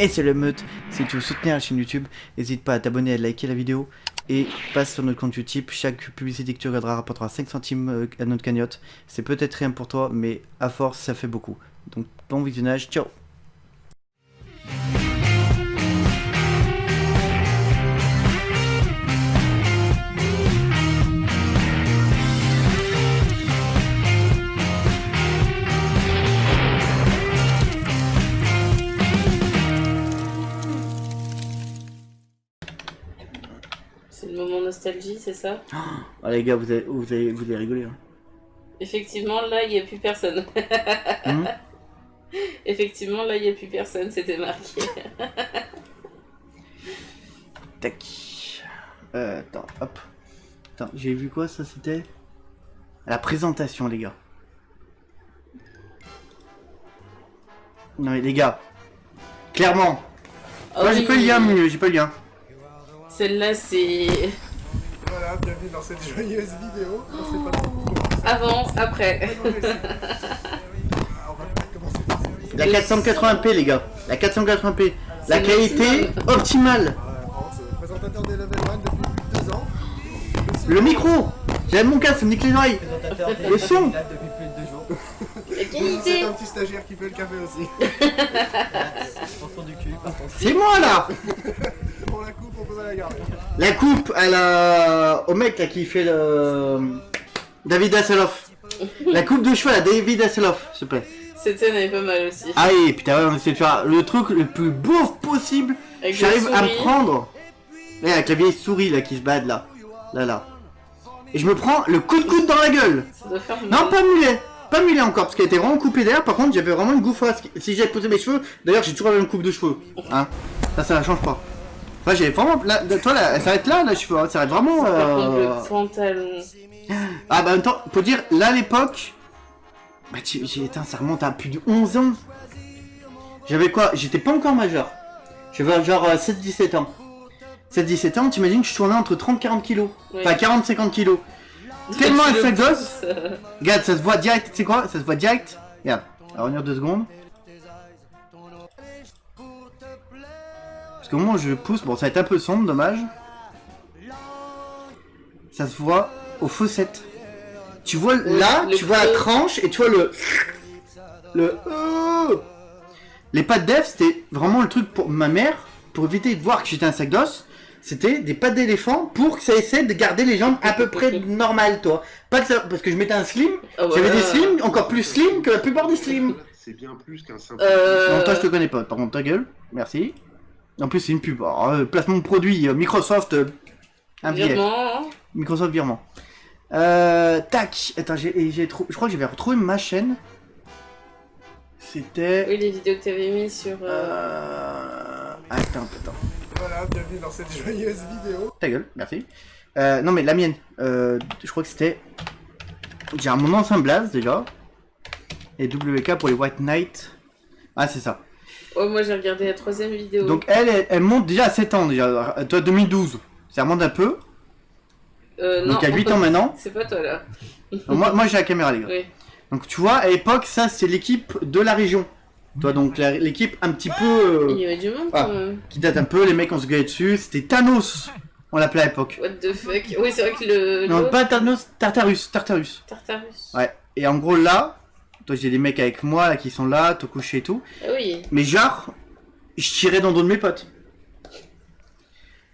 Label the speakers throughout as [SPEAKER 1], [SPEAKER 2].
[SPEAKER 1] Et c'est le meute. Si tu veux soutenir la chaîne YouTube, n'hésite pas à t'abonner, à liker la vidéo et passe sur notre compte YouTube. Chaque publicité que tu regarderas rapportera 5 centimes à notre cagnotte. C'est peut-être rien pour toi, mais à force, ça fait beaucoup. Donc bon visionnage, ciao.
[SPEAKER 2] C'est le moment nostalgie, c'est ça?
[SPEAKER 1] Ah les gars, vous allez rigoler. Hein.
[SPEAKER 2] Effectivement, là, il n'y a plus personne. Effectivement, là, il n'y a plus personne, c'était marqué.
[SPEAKER 1] Tac. Attends, hop. Attends, j'ai vu quoi ça, c'était la présentation, les gars. Non mais les gars, clairement.
[SPEAKER 2] Oh,
[SPEAKER 1] moi j'ai pas eu le lien, mais j'ai pas eu le lien.
[SPEAKER 2] Celle-là, c'est...
[SPEAKER 3] Voilà, bienvenue dans cette joyeuse vidéo. On sait pas trop comment ça
[SPEAKER 2] Avant, après.
[SPEAKER 3] on va peut-être commencer par ça.
[SPEAKER 1] La 480p, les gars. La 480p. La qualité optimale.
[SPEAKER 3] Présentateur des Level 1 depuis plus de 2 ans.
[SPEAKER 1] Le micro. J'aime mon casque, ça me nique les oreilles. Le son.
[SPEAKER 4] Depuis plus de 2 jours.
[SPEAKER 2] La
[SPEAKER 3] C'est
[SPEAKER 2] qualité.
[SPEAKER 3] un petit stagiaire qui fait le café aussi.
[SPEAKER 4] Attention du cul, attention.
[SPEAKER 1] C'est moi là.
[SPEAKER 3] Pour la coupe, on peut la garder.
[SPEAKER 1] La coupe à la... au mec là qui fait le... David Hasselhoff. La coupe de cheveux à David Hasselhoff, s'il te plaît.
[SPEAKER 2] Cette scène elle est pas mal aussi.
[SPEAKER 1] Ah oui, putain, ouais, on essaie de faire le truc le plus beauf possible.
[SPEAKER 2] Avec
[SPEAKER 1] J'arrive
[SPEAKER 2] la
[SPEAKER 1] à me
[SPEAKER 2] souris.
[SPEAKER 1] prendre. Ouais, avec la vieille souris là qui se bat là. Là. Et je me prends le coup de coude dans la gueule.
[SPEAKER 2] Ça doit faire
[SPEAKER 1] Non,
[SPEAKER 2] mal.
[SPEAKER 1] pas mulet. Pas mulet encore, parce qu'elle était vraiment coupée d'air. Par contre, j'avais vraiment une gouffasse. Si j'avais posé mes cheveux, d'ailleurs, j'ai toujours la même coupe de cheveux. Hein. Ça la change pas. Enfin, j'ai vraiment. Là, toi, là, elle s'arrête là, les cheveux. Hein. Ça s'arrête vraiment.
[SPEAKER 2] Par contre, le pantalon.
[SPEAKER 1] Ah, bah, en même temps, faut dire, là, à l'époque. Bah, ça remonte à plus de 11 ans. J'avais quoi? J'étais pas encore majeur. J'avais genre 7-17 ans. 7-17 ans, t'imagines que je tournais entre 30-40 kilos.
[SPEAKER 2] Ouais.
[SPEAKER 1] Enfin, 40-50 kilos. Tellement un sac gosse.
[SPEAKER 2] pousse.
[SPEAKER 1] Regarde, ça se voit direct, tu sais quoi? Ça se voit direct. Regarde, on va revenir 2 secondes. Parce qu'au moment où je pousse, bon ça va être un peu sombre, dommage. Ça se voit aux fossettes. Tu vois là,
[SPEAKER 2] le
[SPEAKER 1] tu vois la
[SPEAKER 2] creux.
[SPEAKER 1] tranche et tu vois le... Les pattes d'Ève, c'était vraiment le truc pour ma mère, pour éviter de voir que j'étais un sac d'os. C'était des pattes d'éléphant pour que ça essaie de garder les jambes à peu près normales, toi. Pas que ça, parce que je mettais un slim,
[SPEAKER 2] Ah ouais.
[SPEAKER 1] j'avais des slims, encore plus slim que la plupart des slims.
[SPEAKER 5] C'est bien plus qu'un simple.
[SPEAKER 1] Non, toi je te connais pas, par contre ta gueule, merci. En plus c'est une pub, alors, placement de produit, Microsoft, un billet.
[SPEAKER 2] Virement.
[SPEAKER 1] Microsoft virement. Tac, attends, je crois que j'avais retrouvé ma chaîne. C'était...
[SPEAKER 2] Oui, les vidéos que t'avais mis sur...
[SPEAKER 1] Attends.
[SPEAKER 3] Voilà, bienvenue dans cette joyeuse vidéo.
[SPEAKER 1] Ta gueule, merci. Non mais la mienne, je crois que c'était... J'ai mon ancien blaze déjà. Et WK pour les White Knight. Ah c'est ça.
[SPEAKER 2] Oh, moi j'ai regardé la 3ème vidéo.
[SPEAKER 1] Donc elle monte déjà à 7 ans déjà. Toi 2012, ça remonte un peu.
[SPEAKER 2] non.
[SPEAKER 1] Donc à 8 ans maintenant.
[SPEAKER 2] C'est pas toi là.
[SPEAKER 1] moi j'ai la caméra les gars.
[SPEAKER 2] Oui.
[SPEAKER 1] Donc tu vois, à l'époque ça c'est l'équipe de la région. Toi donc l'équipe un petit peu...
[SPEAKER 2] Il y avait du monde
[SPEAKER 1] Ah.
[SPEAKER 2] quand même.
[SPEAKER 1] qui date un peu, les mecs on se gueulait dessus. C'était Thanos, on l'appelait à l'époque.
[SPEAKER 2] What the fuck. Oui, c'est vrai que le...
[SPEAKER 1] Non
[SPEAKER 2] l'autre,
[SPEAKER 1] pas Thanos, Tartarus.
[SPEAKER 2] Tartarus.
[SPEAKER 1] Ouais, et en gros là, toi j'ai des mecs avec moi là qui sont là, te coucher et tout.
[SPEAKER 2] Ah oui.
[SPEAKER 1] Mais genre, je tirais dans le dos de mes potes.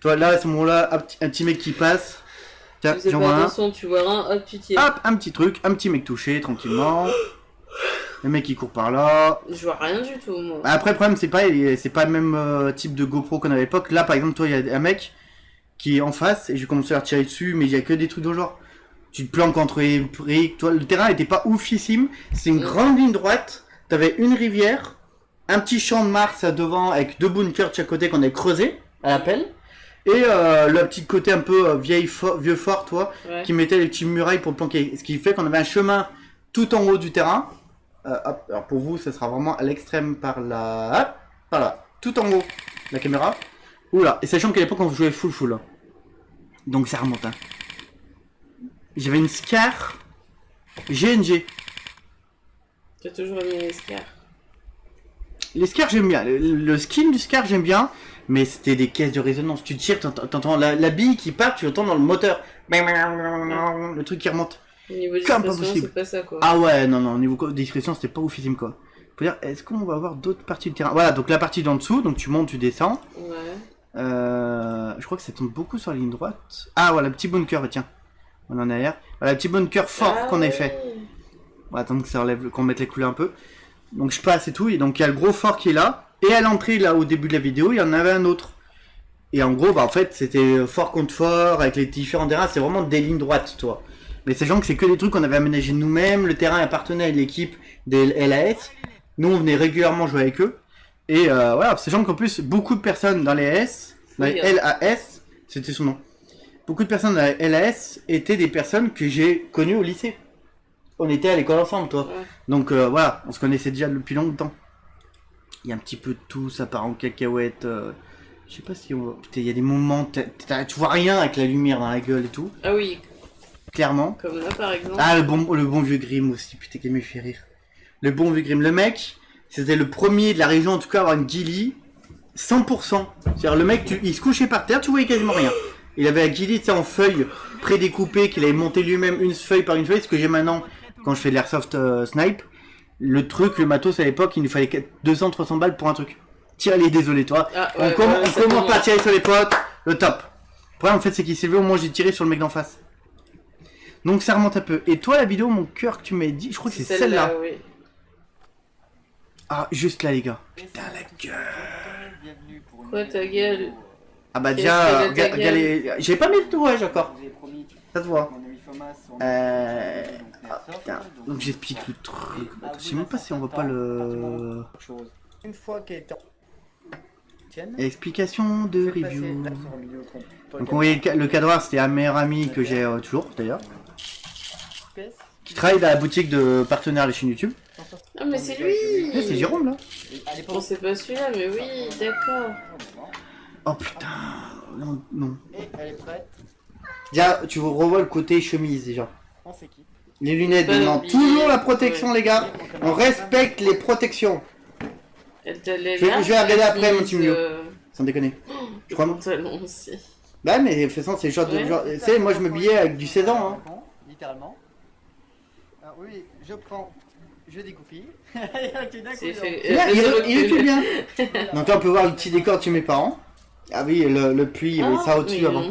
[SPEAKER 1] Toi là, à ce moment-là, un petit mec qui passe. Tiens,
[SPEAKER 2] Tu faisais
[SPEAKER 1] j'en
[SPEAKER 2] pas
[SPEAKER 1] vois un.
[SPEAKER 2] attention, tu vois un, hop, tu tires.
[SPEAKER 1] Hop, un petit truc, un petit mec touché tranquillement. Le mec qui court par là.
[SPEAKER 2] Je vois rien du tout, moi.
[SPEAKER 1] Après, le problème, c'est pas le même type de GoPro qu'on avait à l'époque. Là, par exemple, toi, il y a un mec qui est en face et je commence à tirer dessus, mais il y a que des trucs de genre. Tu te planques entre les briques. Toi, le terrain était pas oufissime. C'est une grande ligne droite. T'avais une rivière, un petit champ de Mars à devant avec 2 bunkers de chaque côté qu'on avait creusé à la pelle. Et le petit côté un peu vieux fort, toi,
[SPEAKER 2] Ouais.
[SPEAKER 1] qui mettait les petits murailles pour planquer. Ce qui fait qu'on avait un chemin tout en haut du terrain. Hop, alors pour vous, ça sera vraiment à l'extrême par là. Hop, par là. Tout en haut, la caméra. Oula, et sachant qu'à l'époque, on jouait full. Hein. Donc ça remonte. Hein. J'avais une Scar GNG.
[SPEAKER 2] T'as toujours aimé les scars.
[SPEAKER 1] Les Scars j'aime bien, le skin du Scar j'aime bien, mais c'était des caisses de résonance. Tu tires, t'entends la bille qui part, tu l'entends dans le moteur. Le truc qui remonte.
[SPEAKER 2] Au niveau
[SPEAKER 1] Comme pas
[SPEAKER 2] discrétion,
[SPEAKER 1] possible.
[SPEAKER 2] c'est pas ça quoi.
[SPEAKER 1] Ah ouais, non, au niveau discrétion, c'était pas oufissime quoi. Faut dire, est-ce qu'on va avoir d'autres parties du terrain? Voilà, donc la partie d'en dessous, donc tu montes, tu descends.
[SPEAKER 2] Ouais.
[SPEAKER 1] Je crois que ça tombe beaucoup sur la ligne droite. Ah voilà, le petit bunker, bah, tiens. On en est arrière. Voilà, le petit bunker fort qu'on avait fait. On va attendre que ça relève, qu'on mette les couleurs un peu. Donc je passe et tout, et donc il y a le gros fort qui est là. Et à l'entrée, là, au début de la vidéo, il y en avait un autre. Et en gros, bah en fait, c'était fort contre fort, avec les différents terrains, c'est vraiment des lignes droites, toi. Mais sachant que c'est que des trucs qu'on avait aménagés nous-mêmes, le terrain appartenait à l'équipe des LAS. Nous, on venait régulièrement jouer avec eux. Et voilà, sachant qu'en plus, beaucoup de personnes dans les LAS, c'était son nom. Beaucoup de personnes dans les LAS étaient des personnes que j'ai connues au lycée. On était à l'école ensemble, toi.
[SPEAKER 2] Ouais.
[SPEAKER 1] Donc voilà, on se connaissait déjà depuis longtemps. Il y a un petit peu de tout, ça part en cacahuète. Je sais pas si on va... Putain, il y a des moments, tu vois rien avec la lumière dans la gueule et tout.
[SPEAKER 2] Ah oui,
[SPEAKER 1] Clairement.
[SPEAKER 2] comme là par exemple.
[SPEAKER 1] Ah, le bon vieux Grim aussi, putain, qui me fait rire. Le bon vieux Grim. Le mec, c'était le premier de la région, en tout cas, à avoir une ghillie 100%. C'est-à-dire, le mec, il se couchait par terre, tu voyais quasiment rien. Il avait la ghillie, tu sais, en feuilles prédécoupées, qu'il avait monté lui-même une feuille par une feuille, ce que j'ai maintenant quand je fais de l'airsoft snipe. Le truc, le matos à l'époque, il nous fallait 200-300 balles pour un truc. Tiens, allez, désolé, toi.
[SPEAKER 2] Ah,
[SPEAKER 1] On commence pas à tirer sur les potes, le top. Le problème, en fait, c'est qu'il s'est levé, au moins j'ai tiré sur le mec d'en face. Donc ça remonte un peu. Et toi, la vidéo, mon cœur que tu m'as dit, je crois que c'est celle-là.
[SPEAKER 2] Oui.
[SPEAKER 1] Ah, juste là, les gars. Putain, la gueule.
[SPEAKER 2] Quoi ta gueule?
[SPEAKER 1] Ah bah
[SPEAKER 2] Qu'est-ce
[SPEAKER 1] déjà,
[SPEAKER 2] que ta gueule
[SPEAKER 1] j'ai pas mis le tatouage encore. Ça se voit.
[SPEAKER 4] Ah,
[SPEAKER 1] Putain. Donc j'explique le truc. Attends, je sais même pas si on voit pas le...
[SPEAKER 4] Une fois qu'elle est en...
[SPEAKER 1] Explication de review. Donc on voyait le cadre, c'était un meilleur ami que j'ai toujours d'ailleurs. Qui travaille dans la boutique de partenaire de la chaîne YouTube.
[SPEAKER 2] Ah mais c'est lui.
[SPEAKER 1] Eh, c'est Jérôme là.
[SPEAKER 2] Bon c'est pas celui-là mais oui, d'accord.
[SPEAKER 1] Oh putain. Non.
[SPEAKER 4] Et elle est prête,
[SPEAKER 1] Déjà, tu revois le côté chemise déjà.
[SPEAKER 4] on s'équipe.
[SPEAKER 1] Les lunettes,
[SPEAKER 2] Pas
[SPEAKER 1] non.
[SPEAKER 2] l'oublier.
[SPEAKER 1] Toujours la protection,
[SPEAKER 2] Ouais.
[SPEAKER 1] les gars. On respecte les protections.
[SPEAKER 2] Elle te lève
[SPEAKER 1] Je vais regarder après, mon petit mieux.
[SPEAKER 2] euh,
[SPEAKER 1] Sans déconner. Je crois.
[SPEAKER 2] pantalon aussi.
[SPEAKER 1] Bah, mais de toute façon, c'est le genre de.
[SPEAKER 2] Ouais.
[SPEAKER 1] Genre, tu sais, moi je me billais avec du 16 ans. Hein.
[SPEAKER 4] Littéralement. Ah oui, je prends, je découpille.
[SPEAKER 2] C'est fait.
[SPEAKER 1] Il recule bien. Donc là, on peut voir le petit décor de mes parents. Ah oui, le puits, il y avait ça au-dessus avant.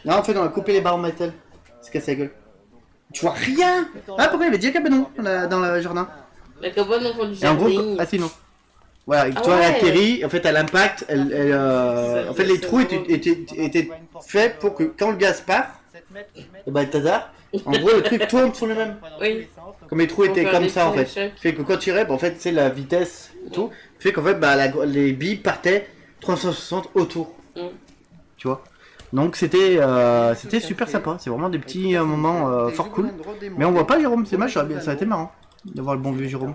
[SPEAKER 1] Non, en fait, on a coupé les barres en métal. C'est cassé la gueule. Tu vois rien. Ah, pourquoi il y avait déjà cabanon dans le jardin?
[SPEAKER 2] La cabane au fond du
[SPEAKER 1] Et en gros,
[SPEAKER 2] jardin.
[SPEAKER 1] ah si, non. Voilà,
[SPEAKER 2] Ah
[SPEAKER 1] tu vois,
[SPEAKER 2] ouais.
[SPEAKER 1] elle atterrit, en fait, à l'impact, en fait, les trous étaient faits pour que quand le gaz part, et bah, Tazar, en gros, le truc tourne sur lui-même.
[SPEAKER 2] Oui.
[SPEAKER 1] Comme les trous
[SPEAKER 2] Pour
[SPEAKER 1] étaient
[SPEAKER 2] faire
[SPEAKER 1] comme
[SPEAKER 2] des
[SPEAKER 1] ça, en
[SPEAKER 2] tours
[SPEAKER 1] fait.
[SPEAKER 2] échecs.
[SPEAKER 1] Fait que quand tu irais, bah, en fait, c'est la vitesse et tout, fait qu'en fait, bah, les billes partaient 360 autour.
[SPEAKER 2] Mm.
[SPEAKER 1] Tu vois. Donc, c'était super sympa. C'est vraiment des petits moments fort cool. Mais on voit pas Jérôme, c'est mal, ça a été marrant de voir le bon vieux Jérôme.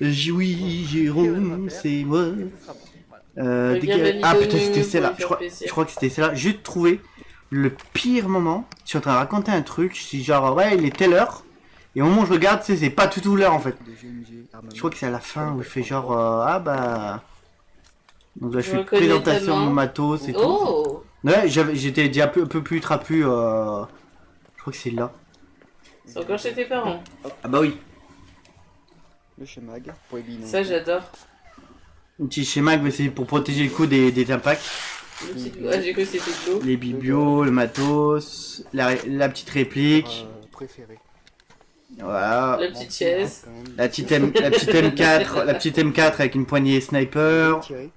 [SPEAKER 1] Oui, Jérôme, c'est moi. Ah putain, c'était celle-là. Je crois que c'était celle-là. J'ai trouvé le pire moment. Je suis en train de raconter un truc. Je suis genre, ouais, il est telle heure. Et au moment où je regarde, c'est pas tout l'heure en fait. Je crois que c'est à la fin où il fait genre, ah bah. Donc là, je fais présentation de mon matos et tout.
[SPEAKER 2] Oh.
[SPEAKER 1] Ouais, j'étais déjà un peu plus trapu. Je crois que c'est là.
[SPEAKER 2] C'est encore chez tes parents.
[SPEAKER 1] Ah bah oui.
[SPEAKER 4] Le chemag pour les billes.
[SPEAKER 2] Ça j'adore.
[SPEAKER 1] Un petit schéma, mais c'est pour protéger le coup des impacts.
[SPEAKER 2] Le petit... Ah, j'ai cru que c'était de l'eau.
[SPEAKER 1] Les biblios, le matos, la petite réplique.
[SPEAKER 4] Préféré.
[SPEAKER 1] Voilà.
[SPEAKER 2] La petite chaise.
[SPEAKER 1] La petite M4, la petite M4 avec une poignée sniper.
[SPEAKER 4] Tiré.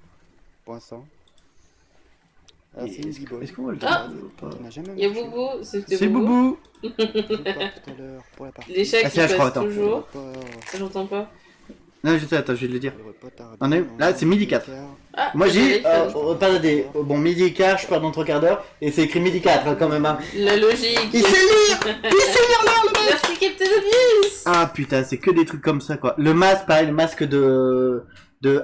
[SPEAKER 4] Pour l'instant. Ah,
[SPEAKER 1] Et
[SPEAKER 4] c'est une
[SPEAKER 1] Est-ce
[SPEAKER 4] Biboy.
[SPEAKER 1] est-ce qu'on voit le
[SPEAKER 2] Ah.
[SPEAKER 1] pas
[SPEAKER 4] On n'a jamais
[SPEAKER 2] Il y a
[SPEAKER 4] marché.
[SPEAKER 2] Boubou, c'était
[SPEAKER 1] C'est
[SPEAKER 2] Boubou.
[SPEAKER 1] Boubou.
[SPEAKER 4] Je parle tout à l'heure pour la partie.
[SPEAKER 2] Les chats
[SPEAKER 1] Ah,
[SPEAKER 2] qui
[SPEAKER 1] c'est là, je crois,
[SPEAKER 2] passent
[SPEAKER 1] attends.
[SPEAKER 2] toujours.
[SPEAKER 4] Repas,
[SPEAKER 2] J'entends pas.
[SPEAKER 1] Non, je sais, attends, je vais te le dire.
[SPEAKER 4] le repas tardé.
[SPEAKER 1] On est- là, c'est midi 4.
[SPEAKER 2] Ah,
[SPEAKER 1] Moi j'ai
[SPEAKER 2] téléphone.
[SPEAKER 1] repas des bon midi quart, je pars dans 3 quarts d'heure et c'est écrit midi 4 hein, quand même. Hein.
[SPEAKER 2] La logique.
[SPEAKER 1] Il sait lire. Il sait lire là le mec.
[SPEAKER 2] Merci Captain Obvious.
[SPEAKER 1] Ah putain, c'est que des trucs comme ça quoi. Le masque, pareil, le masque de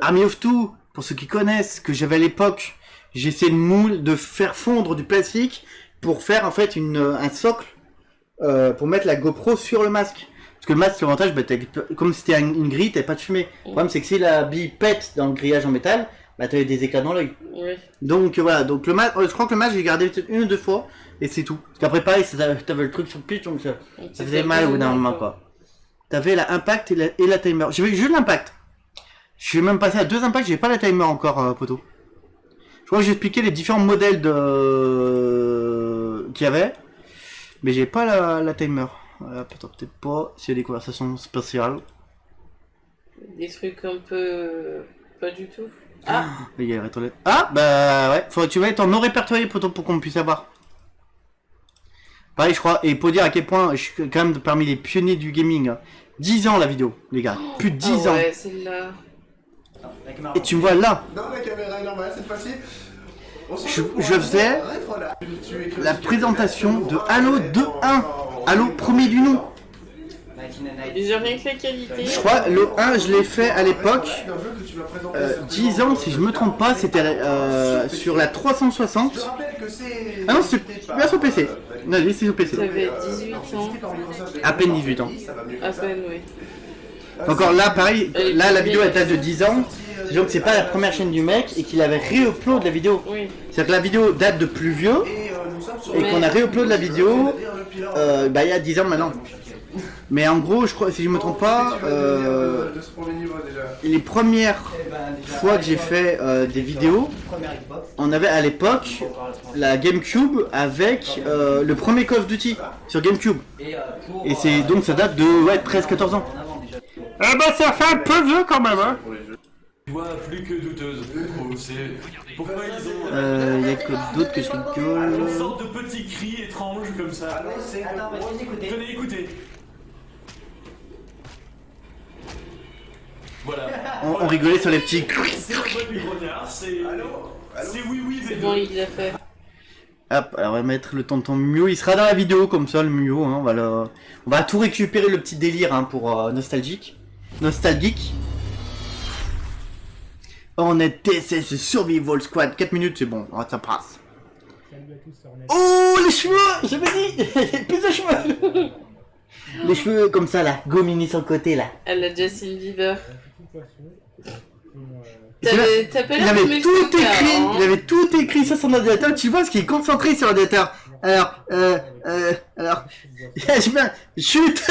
[SPEAKER 1] Army of Two, pour ceux qui connaissent, que j'avais à l'époque. J'ai essayé de faire fondre du plastique pour faire en fait un socle pour mettre la GoPro sur le masque. Parce que le masque, l'avantage, bah, comme c'était une grille, t'avais pas de fumée. Le problème, c'est que si la bille pète dans le grillage en métal, bah t'avais des éclats dans l'œil.
[SPEAKER 2] Oui.
[SPEAKER 1] Donc voilà, donc le masque, je crois que le masque, j'ai gardé peut-être 1 ou 2 fois, et c'est tout. Parce qu'après, pareil, t'avais le truc sur le pitch, donc ça faisait mal au bout d'un moment, quoi. T'avais la impact et la timer. J'avais juste l'impact. Je suis même passé à 2 impacts, j'ai pas la timer encore, poteau. Je crois que j'ai expliqué les différents modèles qu'il y avait, mais j'ai pas la timer. Peut-être pas, s'il y a des conversations spatiales.
[SPEAKER 2] Des trucs un peu... Pas du tout. Ah,
[SPEAKER 1] Il y a les rétrolettes. Ah, bah ouais, faudrait que tu mettes en non répertorié pour qu'on puisse avoir. Pareil, je crois, et pour dire à quel point je suis quand même parmi les pionniers du gaming. Hein. 10 ans la vidéo, les gars. Plus de 10 ans.
[SPEAKER 2] Ouais, celle-là.
[SPEAKER 1] Et tu me vois là.
[SPEAKER 3] Non, la caméra est normale cette fois-ci.
[SPEAKER 1] Je faisais la présentation de Halo 2.1. Halo premier du nom.
[SPEAKER 2] Déjà rien que la qualité.
[SPEAKER 1] Je crois, le 1, je l'ai fait à l'époque. 10 ans, si je me trompe pas, c'était sur la 360. Ah non, c'est bien sur PC. Non, c'est sur PC.
[SPEAKER 2] T'avais 18 ans.
[SPEAKER 1] À peine 18 ans.
[SPEAKER 2] À peine, oui.
[SPEAKER 1] Encore là, pareil, là la vidéo elle date de 10 ans. Disons que c'est pas la première chaîne du mec et qu'il avait réupload la vidéo.
[SPEAKER 2] Oui.
[SPEAKER 1] C'est-à-dire que la vidéo date de plus vieux et qu'on a réupload la vidéo bah il y a 10 ans maintenant. Mais en gros, je crois, si je me trompe pas, les premières fois que j'ai fait des vidéos, on avait à l'époque la GameCube avec le premier Call of Duty sur GameCube. Et c'est donc ça date de 13-14 ans. Ah bah ça fait un peu vieux quand même hein.
[SPEAKER 5] Tu vois, plus que douteuse. Pourquoi ils ont...
[SPEAKER 1] Y a que d'autres que je rigole.
[SPEAKER 5] une sorte de petits cris étranges comme ça. Tenez, écoutez. Voilà.
[SPEAKER 1] On rigolait sur les petits.
[SPEAKER 5] C'est un peu du grognard, c'est... C'est oui,
[SPEAKER 2] C'est bon, il l'a fait.
[SPEAKER 1] Hop, alors on va mettre le tonton Mio, il sera dans la vidéo comme ça le Mio, hein, on va tout récupérer le petit délire hein, pour nostalgique. On est TSS Survival Squad, 4 minutes c'est bon, ça passe. Oh les cheveux, j'avais dit, plus de cheveux. Les cheveux comme ça là, gominés sur le côté là.
[SPEAKER 2] Elle a Justin Bieber.
[SPEAKER 1] Il avait tout écrit sur son ordinateur, tu vois parce qu'il est concentré sur l'ordinateur. Alors, chute.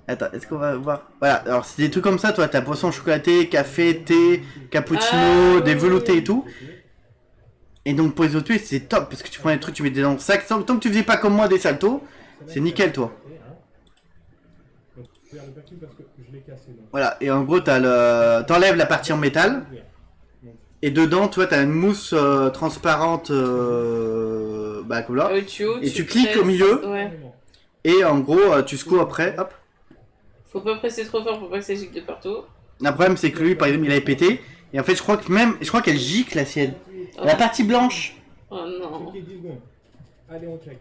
[SPEAKER 1] Attends, est-ce qu'on va voir? Voilà, alors c'est des trucs comme ça, toi, t'as poisson chocolaté, café, thé, cappuccino, des veloutés et tout. Et donc pour les autres, c'est top, parce que tu prends les trucs, tu mets dans le sac, tant que tu faisais pas comme moi des saltos, c'est nickel, toi. Voilà, et en gros, t'enlèves la partie en métal, et dedans, toi, t'as une mousse transparente, bah comme là, et tu cliques au milieu,
[SPEAKER 2] Ouais.
[SPEAKER 1] et en gros, tu secoues après, hop.
[SPEAKER 2] Faut pas presser trop fort pour pas que ça gicle de partout.
[SPEAKER 1] Le problème, c'est que lui, par exemple, il avait pété, et en fait, je crois qu'elle gicle la sienne.
[SPEAKER 2] Oh.
[SPEAKER 1] La partie blanche.
[SPEAKER 2] Oh non.
[SPEAKER 4] Allez, on check.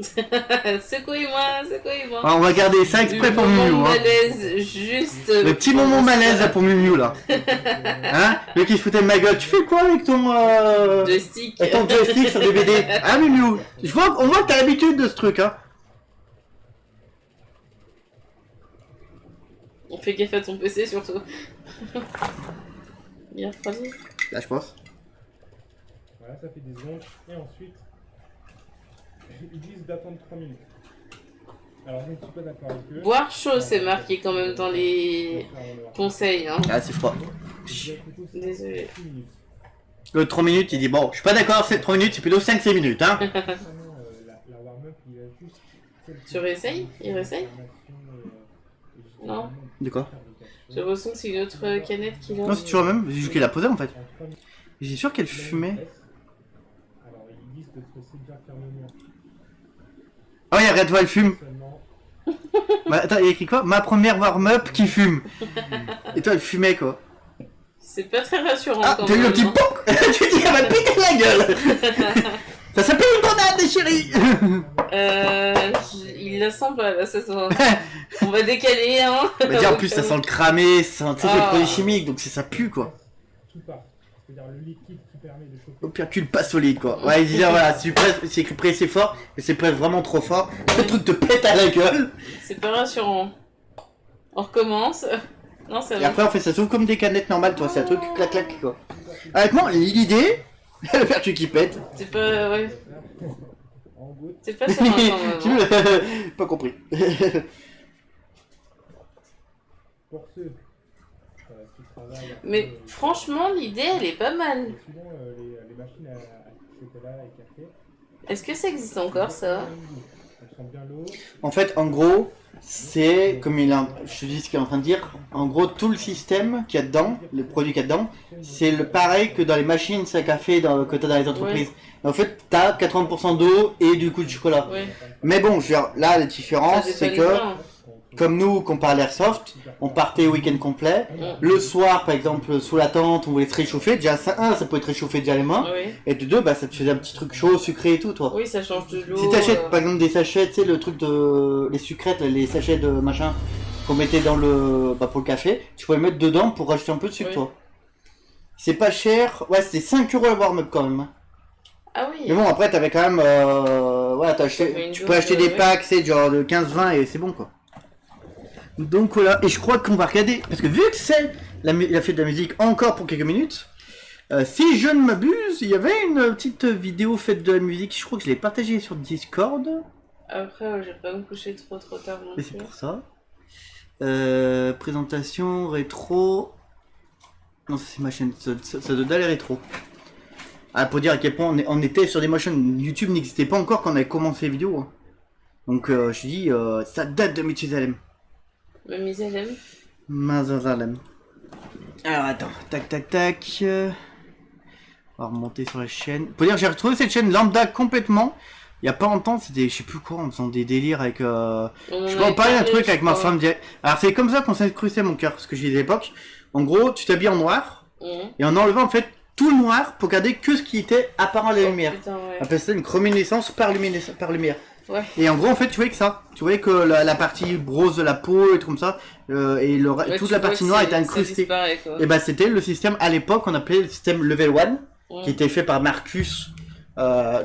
[SPEAKER 2] Secouez-moi.
[SPEAKER 1] Alors, on va garder ça exprès pour Miu
[SPEAKER 2] moment
[SPEAKER 1] hein.
[SPEAKER 2] malaise, juste.
[SPEAKER 1] Le petit moment malaise là pour Miu là. Hein? Le qui se foutait de ma gueule. Tu fais quoi avec ton
[SPEAKER 2] Joystick.
[SPEAKER 1] avec ton joystick sur DVD? Ah Miu, on voit que t'as l'habitude de ce truc hein.
[SPEAKER 2] On fait gaffe à ton PC surtout. Il a refroidi.
[SPEAKER 1] Là je pense.
[SPEAKER 4] Voilà, ça fait des ondes. Et ensuite, ils disent d'attendre 3 minutes. Alors, je ne suis pas d'accord avec eux.
[SPEAKER 2] Boire chaud, c'est marqué quand même dans les conseils. Hein.
[SPEAKER 1] Ah c'est froid.
[SPEAKER 2] Désolé.
[SPEAKER 1] Le 3 minutes il dit bon je suis pas d'accord c'est 3 minutes c'est plutôt 5-6 minutes hein.
[SPEAKER 4] La warm-up, il a juste...
[SPEAKER 2] Tu réessayes? Il réessaye? Non.
[SPEAKER 1] De quoi?
[SPEAKER 2] J'ai l'impression que c'est une autre canette qu'il a.
[SPEAKER 1] Non c'est toujours la même, c'est juste qu'elle a posé en fait. J'ai sûr qu'elle fumait.
[SPEAKER 4] Alors, ils disent de se séduire fermement.
[SPEAKER 1] Oh y'a regarde toi elle fume.
[SPEAKER 4] Seulement,
[SPEAKER 1] Bah, attends il y a écrit quoi? Ma première warm-up qui fume. Et toi elle fumait quoi.
[SPEAKER 2] C'est pas très rassurant
[SPEAKER 1] Ah
[SPEAKER 2] quand
[SPEAKER 1] t'as eu
[SPEAKER 2] même.
[SPEAKER 1] le petit
[SPEAKER 2] hein.
[SPEAKER 1] POC. Tu dis elle va péter la gueule. Ça s'appelle une grenade chérie.
[SPEAKER 2] Il la sent pas là, ça sent. On va décaler hein.
[SPEAKER 1] Bah, dis, en plus ça sent le cramé, ça sent le
[SPEAKER 2] Ah.
[SPEAKER 1] produit chimique donc ça pue quoi.
[SPEAKER 4] tout part. c'est-à-dire le liquide qui permet de chauffer.
[SPEAKER 1] Au pire, cul pas solide quoi. Ouais, il dit voilà, c'est écrit pressé fort, mais c'est presque vraiment trop fort. Le truc te pète à la gueule.
[SPEAKER 2] C'est pas rassurant. On recommence. Non, c'est
[SPEAKER 1] Et après, en fait, ça s'ouvre comme des canettes normales, toi, c'est un truc clac-clac quoi. Avec moi, l'idée, le pertu qui pète.
[SPEAKER 2] C'est pas. Ouais.
[SPEAKER 4] En goutte.
[SPEAKER 2] C'est pas ça maintenant.
[SPEAKER 1] Pas compris.
[SPEAKER 4] Pour ceux qui travaillent.
[SPEAKER 2] Mais franchement, l'idée, elle est pas mal.
[SPEAKER 4] Sinon, les machines à chocolat et café.
[SPEAKER 2] Est-ce que ça existe encore, ça?
[SPEAKER 4] Elles sont bien l'eau.
[SPEAKER 1] En fait, en gros, c'est comme je te dis ce qu'il est en train de dire. En gros, tout le système qu'il y a dedans, le produit qu'il y a dedans, c'est le pareil que dans les machines à café que tu as dans les entreprises. En fait, tu as 80% d'eau et du coup de chocolat.
[SPEAKER 2] Ouais.
[SPEAKER 1] Mais bon, je veux dire, là, la différence,
[SPEAKER 2] Ça
[SPEAKER 1] c'est
[SPEAKER 2] dépend
[SPEAKER 1] que,
[SPEAKER 2] des gens.
[SPEAKER 1] comme nous, qu'on parle airsoft, on partait week-end complet. Le soir, par exemple, sous la tente, on voulait se réchauffer. Déjà, ça pouvait te réchauffer déjà les mains.
[SPEAKER 2] Oui.
[SPEAKER 1] Et de deux, bah, ça te faisait un petit truc chaud, sucré et tout, toi.
[SPEAKER 2] Oui, ça change de l'eau.
[SPEAKER 1] Si t'achètes par exemple des sachets, tu sais, le truc de. Les sucrètes, les sachets de machin qu'on mettait dans le. Bah, pour le café, tu pouvais mettre dedans pour rajouter un peu de sucre,
[SPEAKER 2] Oui.
[SPEAKER 1] toi. C'est pas cher, ouais, c'était 5 € le warm-up quand même.
[SPEAKER 2] Ah oui.
[SPEAKER 1] Mais bon, après, t'avais quand même. Ouais,
[SPEAKER 2] fait une
[SPEAKER 1] tu
[SPEAKER 2] dose,
[SPEAKER 1] peux acheter des
[SPEAKER 2] ouais.
[SPEAKER 1] packs, c'est genre de 15-20 et c'est bon quoi. Donc voilà, et je crois qu'on va regarder, parce que vu que c'est la fête de la musique encore pour quelques minutes, si je ne m'abuse, il y avait une petite vidéo fête de la musique, je crois que je l'ai partagée sur Discord.
[SPEAKER 2] Après, ouais, j'ai pas me coucher trop tard non
[SPEAKER 1] Et c'est
[SPEAKER 2] plus.
[SPEAKER 1] pour ça. Présentation, rétro. Non, ça c'est ma chaîne, ça doit aller rétro. Ah, pour dire à quel point on était sur des motions, YouTube n'existait pas encore quand on avait commencé les vidéos. Hein. Donc je dis, ça date de Mathusalem.
[SPEAKER 2] Mathusalem.
[SPEAKER 1] Mathusalem. Alors attends, tac. On va remonter sur la chaîne. Pour dire, j'ai retrouvé cette chaîne lambda complètement. Il y a pas longtemps, c'était, je sais plus quoi, en faisant des délires avec. Je sais pas, on parlait d'un truc avec ma femme direct. Alors c'est comme ça qu'on s'est incrusté à mon cœur, ce que j'ai dit à l'époque. En gros, tu t'habilles en noir et en enlevant en fait tout le noir pour garder que ce qui était apparent à la lumière.
[SPEAKER 2] Putain, ouais.
[SPEAKER 1] On appelle ça une chrominescence par lumière.
[SPEAKER 2] Ouais.
[SPEAKER 1] Et en gros, en fait, tu voyais que ça. Tu voyais que la partie rose de la peau et tout comme ça, et
[SPEAKER 2] Ouais,
[SPEAKER 1] toute
[SPEAKER 2] tu
[SPEAKER 1] la
[SPEAKER 2] vois
[SPEAKER 1] partie
[SPEAKER 2] que
[SPEAKER 1] noire
[SPEAKER 2] c'est-
[SPEAKER 1] était
[SPEAKER 2] ça
[SPEAKER 1] incrustée.
[SPEAKER 2] disparaît, quoi.
[SPEAKER 1] Et bah, c'était le système à l'époque qu'on appelait le système Level 1, qui était fait par Marcus,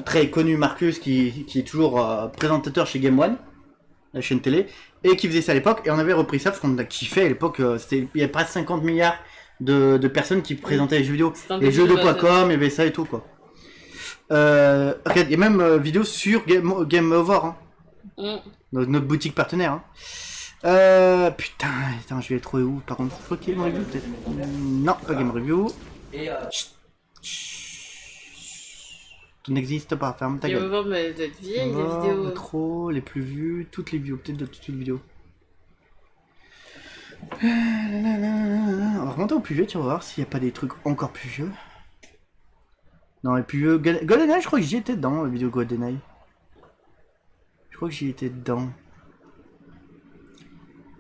[SPEAKER 1] très connu Marcus, qui est toujours présentateur chez Game One, la chaîne télé, et qui faisait ça à l'époque. Et on avait repris ça parce qu'on a kiffé à l'époque. Il y avait presque 50 milliards de personnes qui présentaient les jeux vidéo.
[SPEAKER 2] C'est un
[SPEAKER 1] Les
[SPEAKER 2] début
[SPEAKER 1] jeux
[SPEAKER 2] de
[SPEAKER 1] de
[SPEAKER 2] base.
[SPEAKER 1] .com, il y avait ça et tout quoi. Regarde, il y a même vidéo sur Game Over, hein, notre boutique partenaire. Hein. Putain, attends, je vais le trouver où par contre? Je crois qu'il y a Game Review peut-être. Non, pas Game Review. Tout n'existe pas, ferme ta
[SPEAKER 2] Il
[SPEAKER 1] gueule.
[SPEAKER 2] va voir mais d'être vieille, les
[SPEAKER 1] Voir,
[SPEAKER 2] vidéos.
[SPEAKER 1] Trop, les plus vues, toutes les vidéos, peut-être de toutes les vidéos. On va remonter au plus vieux, tu vas voir s'il n'y a pas des trucs encore plus vieux. Non, les plus vieux. GoldenEye, je crois que j'y étais dedans, la vidéo GoldenEye. Je crois que j'y étais dedans.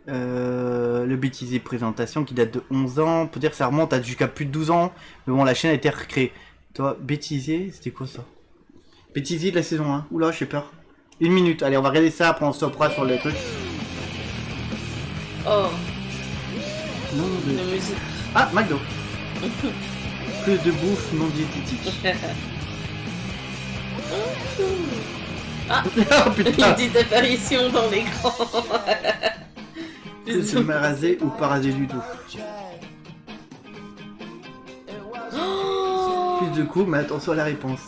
[SPEAKER 1] Le bêtisier présentation qui date de 11 ans. Peut dire que ça remonte à jusqu'à plus de 12 ans. Mais bon, la chaîne a été recréée. Toi, bêtisier, c'était quoi ça? Bêtisier de la saison 1. Oula, j'ai peur. 1 minute. Allez, on va regarder ça, après on stoppera sur les trucs.
[SPEAKER 2] Oh,
[SPEAKER 1] Non, de...
[SPEAKER 2] la musique.
[SPEAKER 1] Ah, McDo. Plus de bouffe non diététique.
[SPEAKER 2] Ah,
[SPEAKER 1] Oh
[SPEAKER 2] une
[SPEAKER 1] putain.
[SPEAKER 2] petite apparition dans l'écran.
[SPEAKER 1] Plus de marasé ou pas rasé du tout.
[SPEAKER 2] Oh,
[SPEAKER 1] Plus de coups, mais attention à la réponse.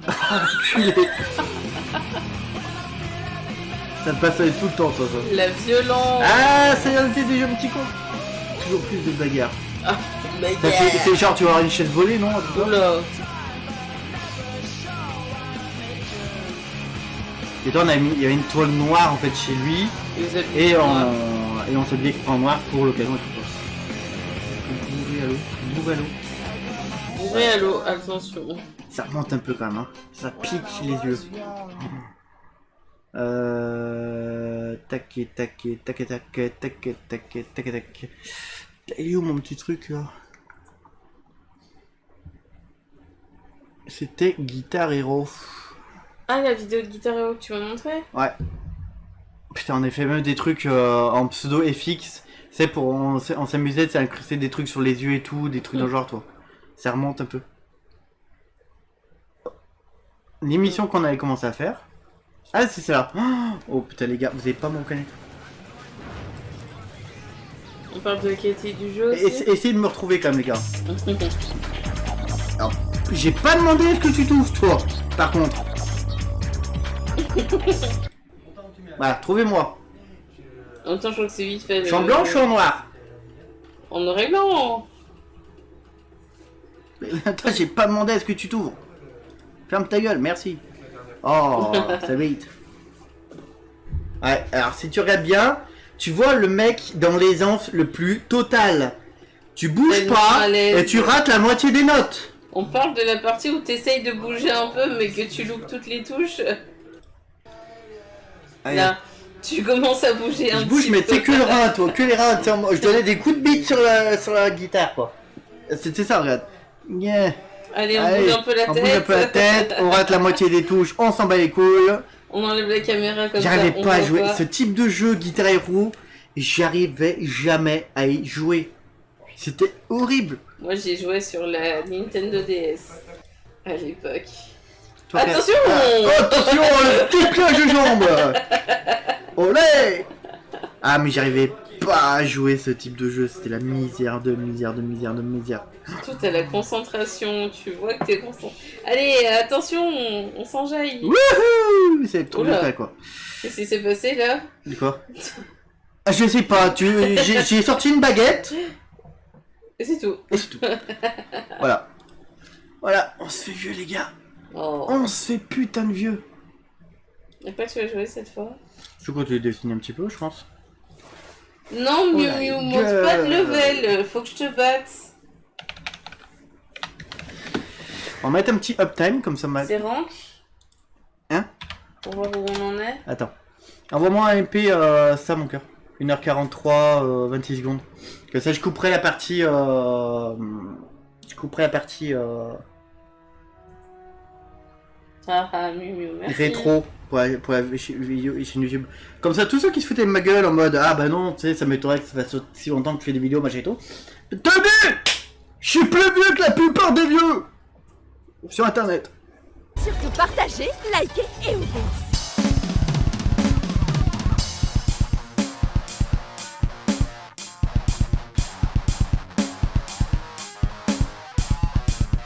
[SPEAKER 1] Enculé. Ça te passe tout le temps, toi, ça.
[SPEAKER 2] la violence.
[SPEAKER 1] Ah, ça y est, t'es déjà un petit con. Toujours plus de bagarres.
[SPEAKER 2] Ah,
[SPEAKER 1] Ça,
[SPEAKER 2] bagarre.
[SPEAKER 1] c'est genre, tu vas avoir une chaise volée, non? un truc comme ça.
[SPEAKER 2] Oula.
[SPEAKER 1] Et toi, il y avait une toile noire en fait chez lui.
[SPEAKER 2] Et vous avez-
[SPEAKER 1] Et on s'habillait en noir pour l'occasion et tout quoi. Bourré à l'eau. Bourré à l'eau.
[SPEAKER 2] Bourré à l'eau, attention.
[SPEAKER 1] Ça remonte un peu quand même, hein. Ça pique les yeux. Taquet, taquet, taquet, taquet, taquet, taquet, taquet, taquet. Il est où mon petit truc là? C'était Guitar Hero.
[SPEAKER 2] Ah, la vidéo de Guitar Hero que tu m'as montré?
[SPEAKER 1] Ouais. Putain, on a fait même des trucs en pseudo FX. C'est pour on s'amusait, c'est incruster des trucs sur les yeux et tout, des trucs dans le genre, toi. Ça remonte un peu. L'émission qu'on avait commencé à faire. Ah, c'est ça. Oh putain, les gars, vous allez pas me reconnaître.
[SPEAKER 2] On parle de la qualité du jeu aussi.
[SPEAKER 1] Essayez de me retrouver quand même, les gars. Alors, j'ai pas demandé à ce que tu touffes, toi, par contre. Voilà, trouvez-moi.
[SPEAKER 2] En même temps, je crois que c'est vite fait.
[SPEAKER 1] Je suis en blanc ou je suis en noir?
[SPEAKER 2] En noir et blanc.
[SPEAKER 1] Mais attends, j'ai pas demandé à ce que tu t'ouvres. Ferme ta gueule, merci. Oh, ça va vite. Ouais, alors si tu regardes bien, tu vois le mec dans l'aisance le plus total. Tu bouges
[SPEAKER 2] Tellement
[SPEAKER 1] pas
[SPEAKER 2] à l'aise.
[SPEAKER 1] et tu rates la moitié des notes.
[SPEAKER 2] On parle de la partie où t'essayes de bouger un peu, mais que tu loupes toutes les touches.
[SPEAKER 1] Allez.
[SPEAKER 2] Là, tu commences à bouger un
[SPEAKER 1] Je bouge,
[SPEAKER 2] petit
[SPEAKER 1] mais
[SPEAKER 2] peu.
[SPEAKER 1] c'est que le rein, toi, que les reins. Tu sais, moi, je donnais des coups de bite sur la guitare, quoi. C'était ça, regarde. Yeah.
[SPEAKER 2] Allez, on
[SPEAKER 1] Allez,
[SPEAKER 2] bouge un peu la
[SPEAKER 1] on
[SPEAKER 2] tête.
[SPEAKER 1] bouge un peu la tête, on rate la moitié des touches, on s'en bat les couilles.
[SPEAKER 2] On enlève la caméra comme ça.
[SPEAKER 1] J'arrivais
[SPEAKER 2] on
[SPEAKER 1] pas à
[SPEAKER 2] voit
[SPEAKER 1] jouer.
[SPEAKER 2] pas.
[SPEAKER 1] Ce type de jeu, Guitar Hero, j'arrivais jamais à y jouer. C'était horrible.
[SPEAKER 2] Moi, j'ai joué sur la Nintendo DS à l'époque.
[SPEAKER 1] Toi,
[SPEAKER 2] Attention
[SPEAKER 1] attention, le petit clash de jambes. Olé. Ah, mais j'arrivais pas à jouer ce type de jeu. C'était la misère de misère de misère de misère.
[SPEAKER 2] Surtout, t'as la concentration. Tu vois que t'es concentré. Allez, attention, on s'enjaille.
[SPEAKER 1] Wouhou. C'est trop
[SPEAKER 2] Oula.
[SPEAKER 1] bien, quoi.
[SPEAKER 2] Qu'est-ce qui s'est passé là?
[SPEAKER 1] De quoi? Ah, je sais pas. J'ai sorti une baguette.
[SPEAKER 2] Et c'est tout.
[SPEAKER 1] Et c'est tout. Voilà. Voilà, on se fait vieux, les gars.
[SPEAKER 2] Oh.
[SPEAKER 1] On se fait putain de vieux.
[SPEAKER 2] Y'a pas que tu vas jouer cette fois?
[SPEAKER 1] Je crois que tu les dessines un petit peu, je pense.
[SPEAKER 2] Non,
[SPEAKER 1] Oh
[SPEAKER 2] Miu
[SPEAKER 1] la
[SPEAKER 2] Miu, monte pas de level. Faut que je te batte.
[SPEAKER 1] On va mettre un petit uptime, comme ça m'a...
[SPEAKER 2] C'est rank?
[SPEAKER 1] Hein?
[SPEAKER 2] Pour voir où on en est.
[SPEAKER 1] Attends. Envoie-moi un MP, ça, mon cœur. 1h43, 26 secondes. Que ça, je couperai la partie... Je couperai la partie...
[SPEAKER 2] Ah, Miu Miu, merci.
[SPEAKER 1] rétro pour la vidéo et chaîne YouTube. Comme ça, tous ceux qui se foutaient de ma gueule en mode ah bah non, tu sais, ça m'étonnerait que ça fasse si longtemps que tu fais des vidéos, machin et tout. Tenez, je suis plus vieux que la plupart des vieux sur internet.
[SPEAKER 6] Surtout partagez, likez et oubliez.